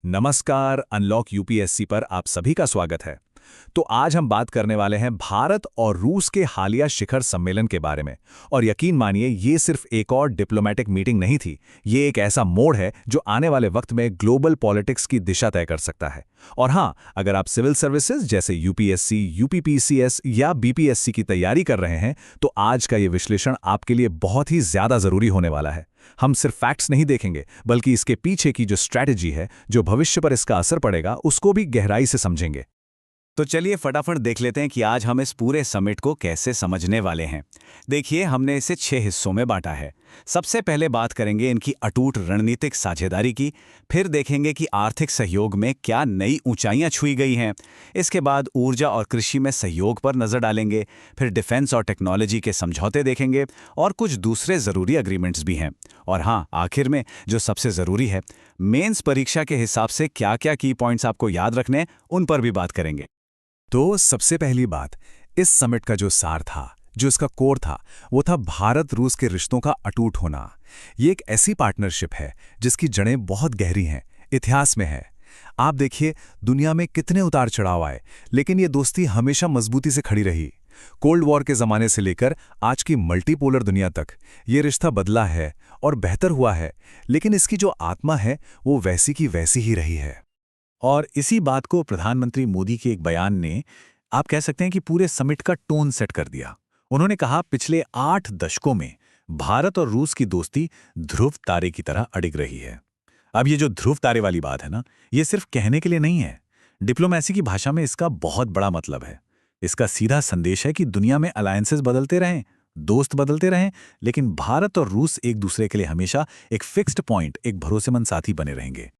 नमस्कार, unlock UPSC पर आप सभी का स्वागत है। तो आज हम बात करने वाले हैं भारत और रूस के हालिया शिखर सम्मेलन के बारे में। और यकीन मानिए, ये सिर्फ एक और डिप्लोमेटिक मीटिंग नहीं थी। ये एक ऐसा मोड़ है जो आने वाले वक्त में ग्लोबल पॉलिटिक्स की दिशा तय कर सकता है। और हाँ, अगर आप सिविल सर्विसेज जैसे यूपीएससी, यूपीपीसीएस या बीपीएससी की तैयारी कर रहे हैं, तो आज का ये विश्लेषण आपके लिए बहुत ही ज्यादा जरूरी होने वाला है। हम सिर्फ फैक्ट्स नहीं देखेंगे, बल्कि इसके पीछे की जो स्ट्रैटेजी है, जो भविष्य पर इसका असर पड़ेगा, उसको भी गहराई से समझेंगे। तो चलिए फटाफट देख लेते हैं कि आज हम इस पूरे समिट को कैसे समझने वाले हैं। देखिए, हमने इसे 6 हिस्सों में बांटा है। सबसे पहले बात करेंगे इनकी अटूट रणनीतिक साझेदारी की, फिर देखेंगे कि आर्थिक सहयोग में क्या नई ऊंचाइयां छुई गई हैं। इसके बाद ऊर्जा और कृषि में सहयोग पर नजर डालेंगे, फिर डिफेंस और टेक्नोलॉजी के समझौते देखेंगे और कुछ दूसरे ज़रूरी एग्रीमेंट्स भी हैं। और हाँ, आखिर में जो सबसे ज़रूरी है, मेंस परीक्षा के हिसाब से क्या क्या की पॉइंट्स आपको याद रखने, उन पर भी बात करेंगे। तो सबसे पहली बात, इस समिट का जो सार था, जो इसका कोर था, वो था भारत रूस के रिश्तों का अटूट होना। ये एक ऐसी पार्टनरशिप है जिसकी जड़ें बहुत गहरी हैं, इतिहास में है। आप देखिए, दुनिया में कितने उतार चढ़ाव आए, लेकिन ये दोस्ती हमेशा मजबूती से खड़ी रही। कोल्ड वॉर के ज़माने से लेकर आज की मल्टीपोलर दुनिया तक ये रिश्ता बदला है और बेहतर हुआ है, लेकिन इसकी जो आत्मा है वो वैसी की वैसी ही रही है। और इसी बात को प्रधानमंत्री मोदी के एक बयान ने, आप कह सकते हैं कि पूरे समिट का टोन सेट कर दिया। उन्होंने कहा, पिछले 8 दशकों में भारत और रूस की दोस्ती ध्रुव तारे की तरह अडिग रही है। अब ये जो ध्रुव तारे वाली बात है ना, ये सिर्फ कहने के लिए नहीं है। डिप्लोमेसी की भाषा में इसका बहुत बड़ा मतलब है। इसका सीधा संदेश है कि दुनिया में अलायंसेस बदलते रहें, दोस्त बदलते रहें, लेकिन भारत और रूस एक दूसरे के लिए हमेशा एक फिक्स्ड पॉइंट, एक भरोसेमंद साथी बने रहेंगे।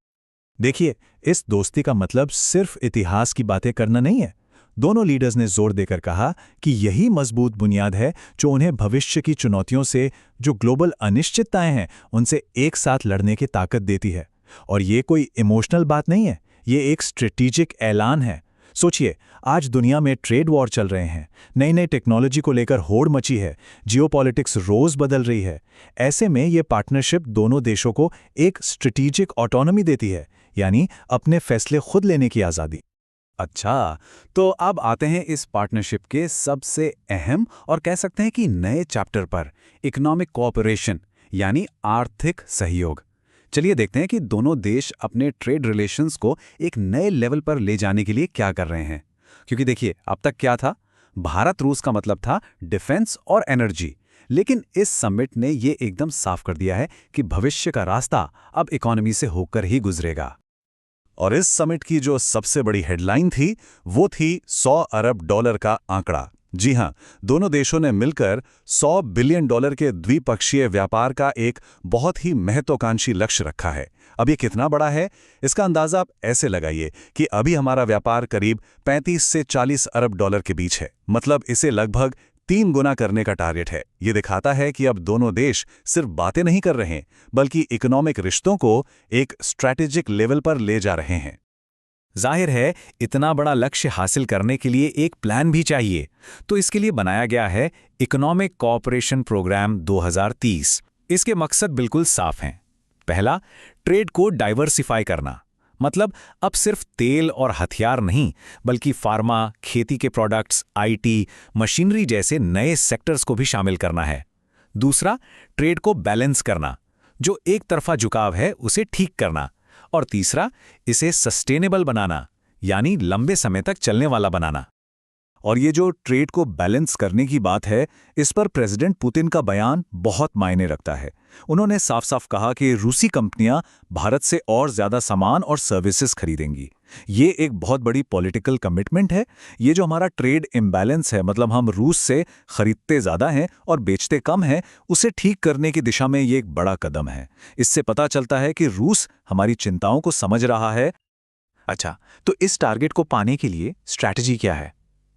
देखिए, इस दोस्ती का मतलब सिर्फ इतिहास की बातें करना नहीं है। दोनों लीडर्स ने जोर देकर कहा कि यही मजबूत बुनियाद है जो उन्हें भविष्य की चुनौतियों से, जो ग्लोबल अनिश्चितताएं हैं, उनसे एक साथ लड़ने की ताकत देती है। और ये कोई इमोशनल बात नहीं है, ये एक स्ट्रेटेजिक ऐलान है। सोचिए, आज दुनिया में ट्रेड वॉर चल रहे हैं, नई नई टेक्नोलॉजी को लेकर होड़ मची है, जियोपॉलिटिक्स रोज बदल रही है। ऐसे में ये पार्टनरशिप दोनों देशों को एक स्ट्रेटेजिक ऑटोनॉमी देती है, यानी अपने फैसले खुद लेने की आज़ादी। अच्छा, तो अब आते हैं इस पार्टनरशिप के सबसे अहम और कह सकते हैं कि नए चैप्टर पर, इकोनॉमिक कोऑपरेशन यानी आर्थिक सहयोग। चलिए देखते हैं कि दोनों देश अपने ट्रेड रिलेशंस को एक नए लेवल पर ले जाने के लिए क्या कर रहे हैं। क्योंकि देखिए, अब तक क्या था, भारत रूस का मतलब था डिफेंस और एनर्जी, लेकिन इस समिट ने ये एकदम साफ कर दिया है कि भविष्य का रास्ता अब इकोनॉमी से होकर ही गुजरेगा। और इस समिट की जो सबसे बड़ी हेडलाइन थी, वो थी $100 अरब का आंकड़ा। जी हां, दोनों देशों ने मिलकर $100 बिलियन के द्विपक्षीय व्यापार का एक बहुत ही महत्वाकांक्षी लक्ष्य रखा है। अब ये कितना बड़ा है, इसका अंदाजा आप ऐसे लगाइए कि अभी हमारा व्यापार करीब 35 से 40 अरब डॉलर के बीच है। मतलब इसे लगभग 3 गुना करने का टारगेट है। ये दिखाता है कि अब दोनों देश सिर्फ बातें नहीं कर रहे हैं, बल्कि इकोनॉमिक रिश्तों को एक स्ट्रैटेजिक लेवल पर ले जा रहे हैं। जाहिर है, इतना बड़ा लक्ष्य हासिल करने के लिए एक प्लान भी चाहिए। तो इसके लिए बनाया गया है इकोनॉमिक कोऑपरेशन प्रोग्राम 2030। इसके मकसद बिल्कुल साफ हैं। पहला, ट्रेड को डाइवर्सिफाई करना। मतलब अब सिर्फ तेल और हथियार नहीं, बल्कि फार्मा, खेती के प्रोडक्ट्स, आईटी, मशीनरी जैसे नए सेक्टर्स को भी शामिल करना है। दूसरा, ट्रेड को बैलेंस करना, जो एक तरफा झुकाव है उसे ठीक करना। और तीसरा, इसे सस्टेनेबल बनाना, यानी लंबे समय तक चलने वाला बनाना। और ये जो ट्रेड को बैलेंस करने की बात है, इस पर प्रेसिडेंट पुतिन का बयान बहुत मायने रखता है। उन्होंने साफ साफ कहा कि रूसी कंपनियां भारत से और ज्यादा सामान और सर्विसेज खरीदेंगी। ये एक बहुत बड़ी पॉलिटिकल कमिटमेंट है। ये जो हमारा ट्रेड इम्बैलेंस है, मतलब हम रूस से खरीदते ज्यादा हैं और बेचते कम हैं, उसे ठीक करने की दिशा में ये एक बड़ा कदम है। इससे पता चलता है कि रूस हमारी चिंताओं को समझ रहा है। अच्छा, तो इस टारगेट को पाने के लिए स्ट्रैटेजी क्या है?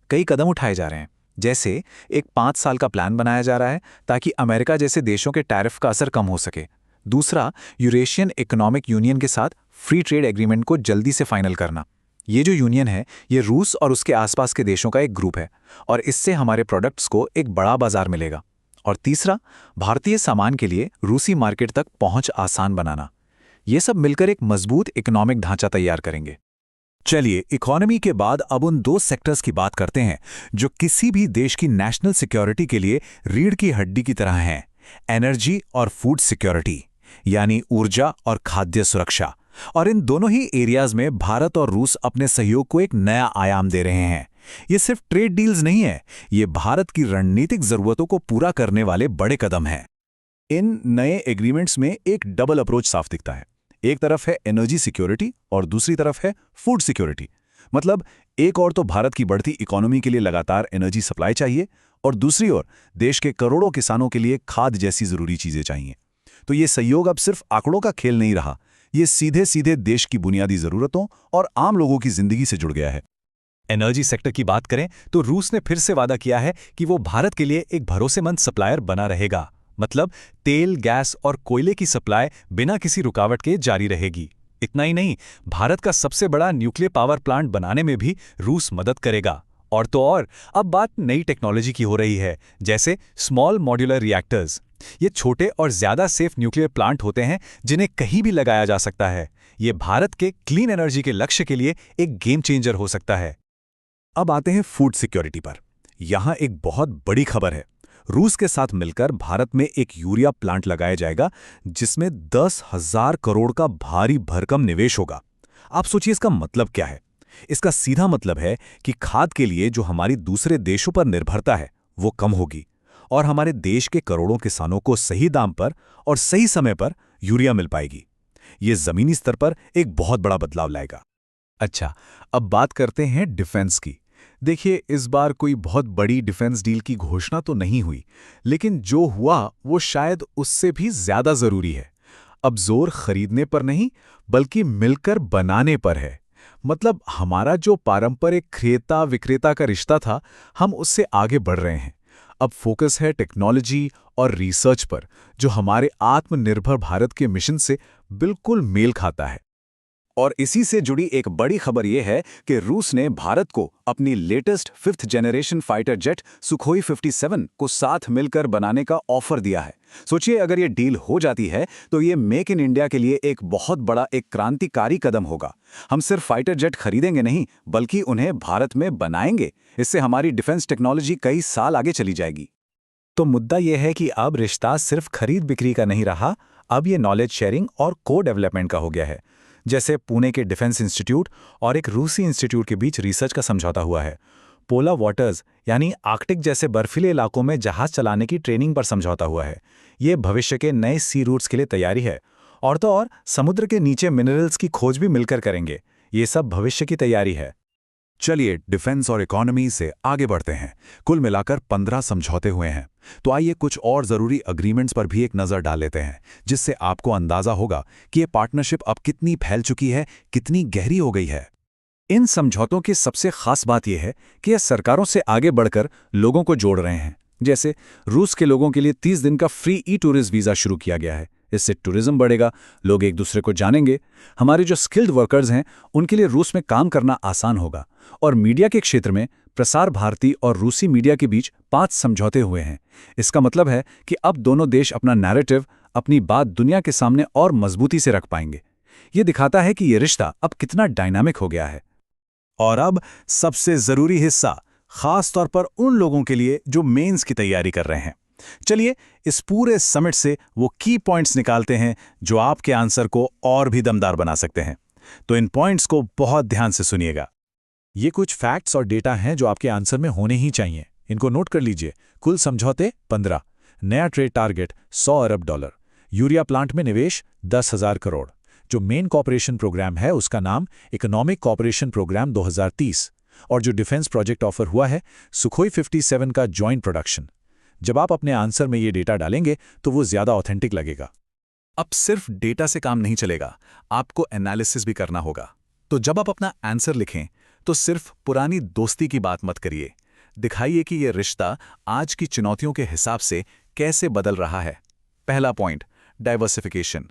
कई कदम उठाए जा रहे हैं। जैसे एक 5 साल का प्लान बनाया जा रहा है ताकि अमेरिका जैसे देशों के टैरिफ का असर कम हो सके। दूसरा, यूरेशियन इकोनॉमिक यूनियन के साथ फ्री ट्रेड एग्रीमेंट को जल्दी से फाइनल करना। ये जो यूनियन है, ये रूस और उसके आसपास के देशों का एक ग्रुप है और इससे हमारे प्रोडक्ट्स को एक बड़ा बाजार मिलेगा। और तीसरा, भारतीय सामान के लिए रूसी मार्केट तक पहुंच आसान बनाना। ये सब मिलकर एक मजबूत इकोनॉमिक ढांचा तैयार करेंगे। चलिए, इकोनॉमी के बाद अब उन दो सेक्टर्स की बात करते हैं जो किसी भी देश की नेशनल सिक्योरिटी के लिए रीढ़ की हड्डी की तरह हैं। एनर्जी और फूड सिक्योरिटी, यानी ऊर्जा और खाद्य सुरक्षा। और इन दोनों ही एरियाज में भारत और रूस अपने सहयोग को एक नया आयाम दे रहे हैं। ये सिर्फ ट्रेड डील्स नहीं है, ये भारत की रणनीतिक जरूरतों को पूरा करने वाले बड़े कदम हैं। इन नए एग्रीमेंट्स में एक डबल अप्रोच साफ दिखता है। एक तरफ है एनर्जी सिक्योरिटी और दूसरी तरफ है फूड सिक्योरिटी। मतलब एक और तो भारत की बढ़ती इकोनॉमी के लिए लगातार एनर्जी सप्लाई चाहिए और दूसरी ओर देश के करोड़ों किसानों के लिए खाद जैसी जरूरी चीजें चाहिए। तो ये सहयोग अब सिर्फ आंकड़ों का खेल नहीं रहा, ये सीधे सीधे देश की बुनियादी जरूरतों और आम लोगों की जिंदगी से जुड़ गया है। एनर्जी सेक्टर की बात करें तो रूस ने फिर से वादा किया है कि वो भारत के लिए एक भरोसेमंद सप्लायर बना रहेगा। मतलब तेल, गैस और कोयले की सप्लाई बिना किसी रुकावट के जारी रहेगी। इतना ही नहीं, भारत का सबसे बड़ा न्यूक्लियर पावर प्लांट बनाने में भी रूस मदद करेगा। और तो और, अब बात नई टेक्नोलॉजी की हो रही है, जैसे स्मॉल मॉड्यूलर रिएक्टर्स। ये छोटे और ज्यादा सेफ न्यूक्लियर प्लांट होते हैं जिन्हें कहीं भी लगाया जा सकता है। ये भारत के क्लीन एनर्जी के लक्ष्य के लिए एक गेम चेंजर हो सकता है। अब आते हैं फूड सिक्योरिटी पर। यहां एक बहुत बड़ी खबर है। रूस के साथ मिलकर भारत में एक यूरिया प्लांट लगाया जाएगा जिसमें 10,000 करोड़ का भारी भरकम निवेश होगा। आप सोचिए इसका मतलब क्या है। इसका सीधा मतलब है कि खाद के लिए जो हमारी दूसरे देशों पर निर्भरता है वो कम होगी और हमारे देश के करोड़ों किसानों को सही दाम पर और सही समय पर यूरिया मिल पाएगी। ये जमीनी स्तर पर एक बहुत बड़ा बदलाव लाएगा। अच्छा, अब बात करते हैं डिफेंस की। देखिए, इस बार कोई बहुत बड़ी डिफेंस डील की घोषणा तो नहीं हुई, लेकिन जो हुआ वो शायद उससे भी ज्यादा जरूरी है। अब जोर खरीदने पर नहीं, बल्कि मिलकर बनाने पर है। मतलब हमारा जो पारंपरिक क्रेता विक्रेता का रिश्ता था, हम उससे आगे बढ़ रहे हैं। अब फोकस है टेक्नोलॉजी और रिसर्च पर, जो हमारे आत्मनिर्भर भारत के मिशन से बिल्कुल मेल खाता है। और इसी से जुड़ी एक बड़ी खबर यह है कि रूस ने भारत को अपनी latest 5th generation fighter jet Sukhoi 57 को साथ मिलकर बनाने का ऑफर दिया है। सोचिए, अगर ये डील हो जाती है तो ये मेक इन इंडिया के लिए एक बहुत बड़ा, एक क्रांतिकारी कदम होगा। हम सिर्फ फाइटर जेट खरीदेंगे नहीं, बल्कि उन्हें भारत में बनाएंगे। इससे हमारी डिफेंस टेक्नोलॉजी कई साल आगे चली जाएगी। तो मुद्दा यह है कि अब रिश्ता सिर्फ खरीद बिक्री का नहीं रहा, अब ये नॉलेज शेयरिंग और को डेवलपमेंट का हो गया है। जैसे पुणे के डिफेंस इंस्टीट्यूट और एक रूसी इंस्टीट्यूट के बीच रिसर्च का समझौता हुआ है। पोलर वाटर्स यानी आर्कटिक जैसे बर्फीले इलाकों में जहाज चलाने की ट्रेनिंग पर समझौता हुआ है। ये भविष्य के नए सी रूट्स के लिए तैयारी है। और तो और, समुद्र के नीचे मिनरल्स की खोज भी मिलकर करेंगे। ये सब भविष्य की तैयारी है। चलिए, डिफेंस और इकोनॉमी से आगे बढ़ते हैं। कुल मिलाकर 15 समझौते हुए हैं। तो आइए कुछ और जरूरी अग्रीमेंट्स पर भी एक नजर डाल लेते हैं, जिससे आपको अंदाजा होगा कि ये पार्टनरशिप अब कितनी फैल चुकी है, कितनी गहरी हो गई है। इन समझौतों की सबसे खास बात यह है कि यह सरकारों से आगे बढ़कर लोगों को जोड़ रहे हैं। जैसे रूस के लोगों के लिए 30 दिन का फ्री ई-टूरिस्ट वीजा शुरू किया गया है। इससे टूरिज्म बढ़ेगा, लोग एक दूसरे को जानेंगे। हमारे जो स्किल्ड वर्कर्स हैं, उनके लिए रूस में काम करना आसान होगा। और मीडिया के क्षेत्र में प्रसार भारती और रूसी मीडिया के बीच 5 समझौते हुए हैं। इसका मतलब है कि अब दोनों देश अपना नैरेटिव, अपनी बात दुनिया के सामने और मजबूती से रख पाएंगे। ये दिखाता है कि ये रिश्ता अब कितना डायनामिक हो गया है। और अब सबसे जरूरी हिस्सा, खास तौर पर उन लोगों के लिए जो मेंस की तैयारी कर रहे हैं। चलिए, इस पूरे समिट से वो की पॉइंट्स निकालते हैं जो आपके आंसर को और भी दमदार बना सकते हैं। तो इन पॉइंट्स को बहुत ध्यान से सुनिएगा। ये कुछ फैक्ट्स और डेटा हैं जो आपके आंसर में होने ही चाहिए। इनको नोट कर लीजिए। कुल समझौते 15, नया ट्रेड टारगेट $100 अरब, यूरिया प्लांट में निवेश 10,000 करोड़, जो मेन कॉपरेशन प्रोग्राम है उसका नाम इकोनॉमिक कॉपरेशन प्रोग्राम 2030, और जो डिफेंस प्रोजेक्ट ऑफर हुआ है सुखोई 57 का जॉइंट प्रोडक्शन। जब आप अपने आंसर में ये डेटा डालेंगे तो वो ज्यादा ऑथेंटिक लगेगा। अब सिर्फ डेटा से काम नहीं चलेगा, आपको एनालिसिस भी करना होगा। तो जब आप अपना आंसर लिखें तो सिर्फ पुरानी दोस्ती की बात मत करिए। दिखाइए कि ये रिश्ता आज की चुनौतियों के हिसाब से कैसे बदल रहा है। पहला पॉइंट, डाइवर्सिफिकेशन।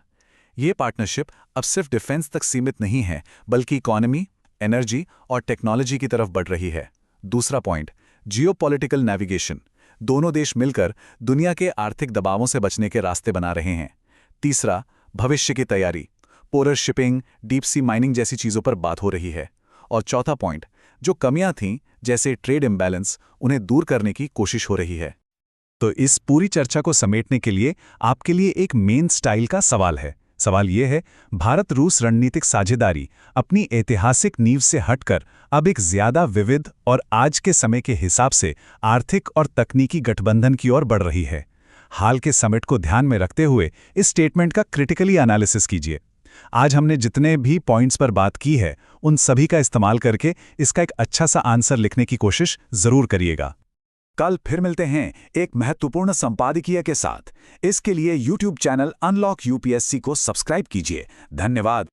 ये पार्टनरशिप अब सिर्फ डिफेंस तक सीमित नहीं है, बल्कि इकोनॉमी, एनर्जी और टेक्नोलॉजी की तरफ बढ़ रही है। दूसरा पॉइंट, जियोपॉलिटिकल नेविगेशन। दोनों देश मिलकर दुनिया के आर्थिक दबावों से बचने के रास्ते बना रहे हैं। तीसरा, भविष्य की तैयारी। पोरर शिपिंग, डीप सी माइनिंग जैसी चीज़ों पर बात हो रही है। और चौथा पॉइंट, जो कमियां थीं जैसे ट्रेड इम्बैलेंस, उन्हें दूर करने की कोशिश हो रही है। तो इस पूरी चर्चा को समेटने के लिए आपके लिए एक मेन स्टाइल का सवाल है। सवाल ये है, भारत रूस रणनीतिक साझेदारी अपनी ऐतिहासिक नींव से हटकर अब एक ज्यादा विविध और आज के समय के हिसाब से आर्थिक और तकनीकी गठबंधन की ओर बढ़ रही है। हाल के समिट को ध्यान में रखते हुए इस स्टेटमेंट का क्रिटिकली एनालिसिस कीजिए। आज हमने जितने भी पॉइंट्स पर बात की है, उन सभी का इस्तेमाल करके इसका एक अच्छा सा आंसर लिखने की कोशिश जरूर करिएगा। कल फिर मिलते हैं एक महत्वपूर्ण संपादकीय के साथ। इसके लिए YouTube चैनल अनलॉक यूपीएससी को सब्सक्राइब कीजिए। धन्यवाद।